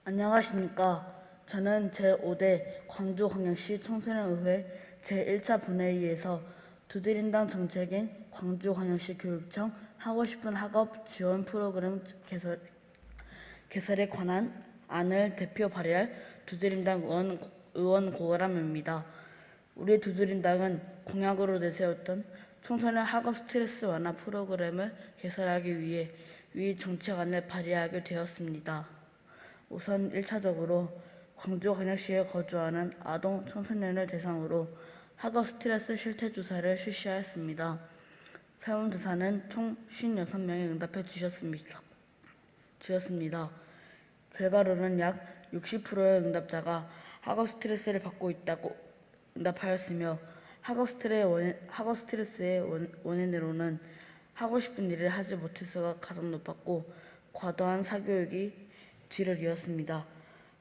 안녕하십니까. 저는 제5대 광주광역시 청소년의회 제1차 본회의에서 두드린당 정책인 광주광역시 교육청 하고 싶은 학업 지원 프로그램 개설에 관한 안을 대표 발의할 두드림당 의원 고람입니다. 우리 두드림당은 공약으로 내세웠던 청소년 학업 스트레스 완화 프로그램을 개설하기 위해 위 정책안을 발의하게 되었습니다. 우선 1차적으로 광주광역시에 거주하는 아동 청소년을 대상으로 학업 스트레스 실태 조사를 실시하였습니다. 설문조사는 총 56명이 응답해 주셨습니다. 결과로는 약 60%의 응답자가 학업 스트레스를 받고 있다고 응답하였으며 학업 스트레스의 원인으로는 하고 싶은 일을 하지 못해서가 가장 높았고 과도한 사교육이 뒤를 이었습니다.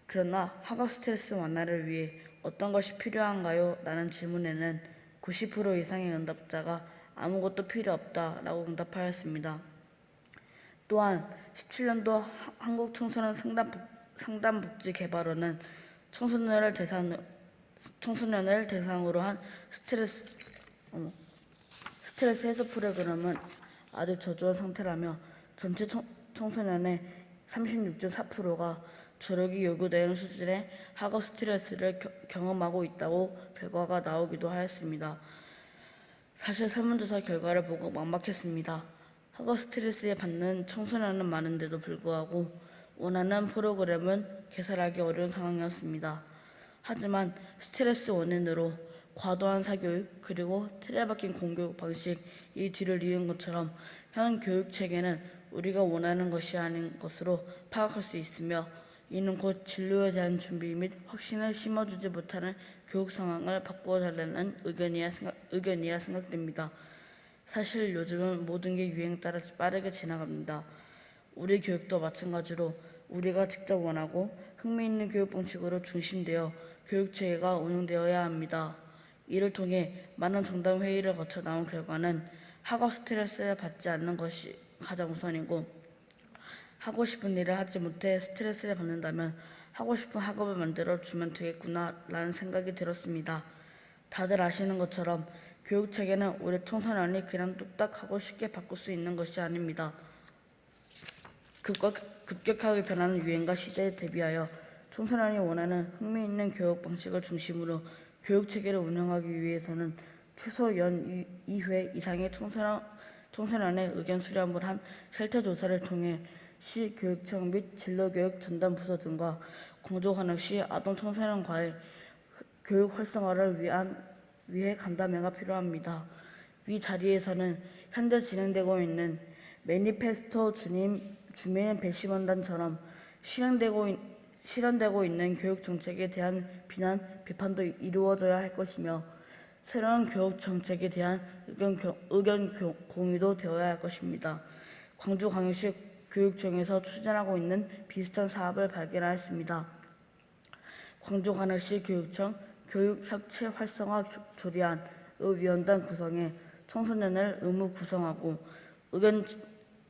그러나 학업 스트레스 완화를 위해 어떤 것이 필요한가요? 라는 질문에는 90% 이상의 응답자가 아무것도 필요 없다라고 응답하였습니다. 또한 17년도 한국청소년 상담복지개발원은 청소년을 대상으로 한 스트레스 해소 프로그램은 아직 저조한 상태라며 전체 청소년의 36.4%가 졸업이 요구되는 수준의 학업 스트레스를 경험하고 있다고 결과가 나오기도 하였습니다. 사실 설문조사 결과를 보고 막막했습니다. 학업 스트레스에 받는 청소년은 많은데도 불구하고 원하는 프로그램은 개설하기 어려운 상황이었습니다. 하지만 스트레스 원인으로 과도한 사교육 그리고 틀에 박힌 공교육 방식 이 뒤를 이은 것처럼 현 교육체계는 우리가 원하는 것이 아닌 것으로 파악할 수 있으며 이는 곧 진로에 대한 준비 및 확신을 심어주지 못하는 교육 상황을 바꾸어달라는 의견이야 생각됩니다. 사실 요즘은 모든 게 유행 따라 빠르게 지나갑니다. 우리 교육도 마찬가지로 우리가 직접 원하고 흥미있는 교육 방식으로 중심되어 교육체계가 운영되어야 합니다. 이를 통해 많은 정당 회의를 거쳐 나온 결과는 학업 스트레스를 받지 않는 것이 가장 우선이고 하고 싶은 일을 하지 못해 스트레스를 받는다면 하고 싶은 학업을 만들어 주면 되겠구나 라는 생각이 들었습니다. 다들 아시는 것처럼 교육체계는 우리 청소년이 그냥 뚝딱 하고 쉽게 바꿀 수 있는 것이 아닙니다. 급격하게 변하는 유행과 시대에 대비하여 청소년이 원하는 흥미있는 교육 방식을 중심으로 교육체계를 운영하기 위해서는 최소 연 2회 이상의 청소년의 의견 수렴을 한 실태조사를 통해 시 교육청 및 진로교육 전담부서 등과 광주광역시 아동청소년과의 교육 활성화를 위해 간담회가 필요합니다. 위 자리에서는 현재 진행되고 있는 매니페스토 주민 배심원단처럼 실현되고 있는 교육 정책에 대한 비판도 이루어져야 할 것이며 새로운 교육 정책에 대한 의견 공유도 되어야 할 것입니다. 광주광역시 교육청에서 추진하고 있는 비슷한 사업을 발견하였습니다. 광주광역시 교육청 교육협체 활성화 조리안의 위원단 구성에 청소년을 의무 구성하고 의견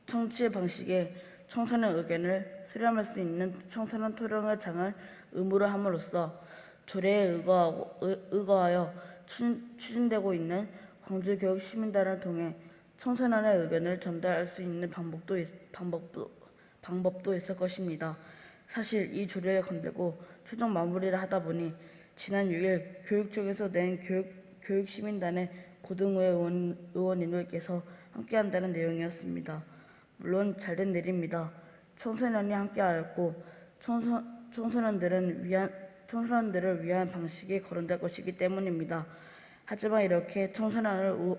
청취 방식에 청소년 의견을 수렴할 수 있는 청소년 토론회 장을 의무로 함으로써 조례에 의거하여 추진되고 있는 광주교육시민단을 통해 청소년의 의견을 전달할 수 있는 방법도 있을 것입니다. 사실 이 조례에 건들고 최종 마무리를 하다 보니 지난 6일 교육청에서 낸 교육시민단의 고등의회 의원님들께서 함께한다는 내용이었습니다. 물론 잘된 일입니다. 청소년이 함께하였고 청소년들을 위한 방식이 거론될 것이기 때문입니다. 하지만 이렇게 청소년을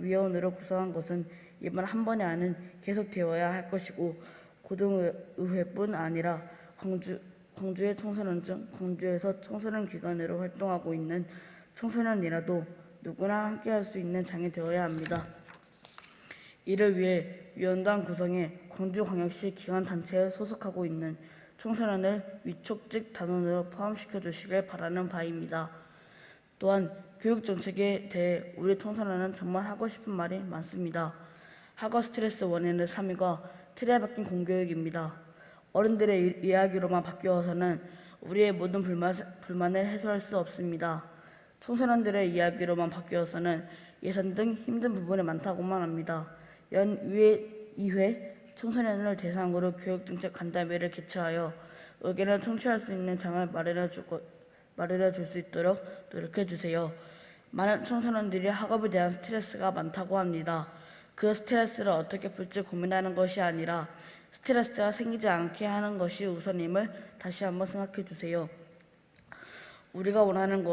위원으로 구성한 것은 이번 한 번이 아닌 계속되어야 할 것이고 고등의회뿐 아니라 광주의 청소년 중 광주에서 청소년 기관으로 활동하고 있는 청소년이라도 누구나 함께할 수 있는 장이 되어야 합니다. 이를 위해 위원단 구성에 광주광역시 기관단체에 소속하고 있는 청소년을 위촉직 단원으로 포함시켜 주시길 바라는 바입니다. 또한 교육정책에 대해 우리 청소년은 정말 하고 싶은 말이 많습니다. 학업 스트레스 원인의 3위가 틀에 박힌 공교육입니다. 어른들의 이야기로만 바뀌어서는 우리의 모든 불만을 해소할 수 없습니다. 청소년들의 이야기로만 바뀌어서는 예산 등 힘든 부분이 많다고만 합니다. 연 2회 청소년을 대상으로 교육정책 간담회를 개최하여 의견을 청취할 수 있는 장을 마련해 줄 수 있도록 노력해 주세요. 많은 청소년들이 학업에 대한 스트레스가 많다고 합니다. 그 스트레스를 어떻게 풀지 고민하는 것이 아니라 스트레스가 생기지 않게 하는 것이 우선임을 다시 한번 생각해 주세요. 우리가 원하는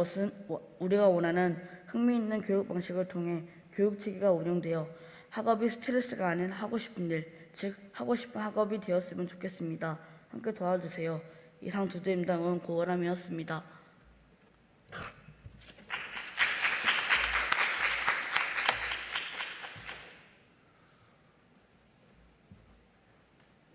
흥미있는 교육 방식을 통해 교육 체계가 운영되어 학업이 스트레스가 아닌 하고 싶은 일, 즉 하고 싶은 학업이 되었으면 좋겠습니다. 함께 도와주세요. 이상 두두임당 원 고어람이었습니다.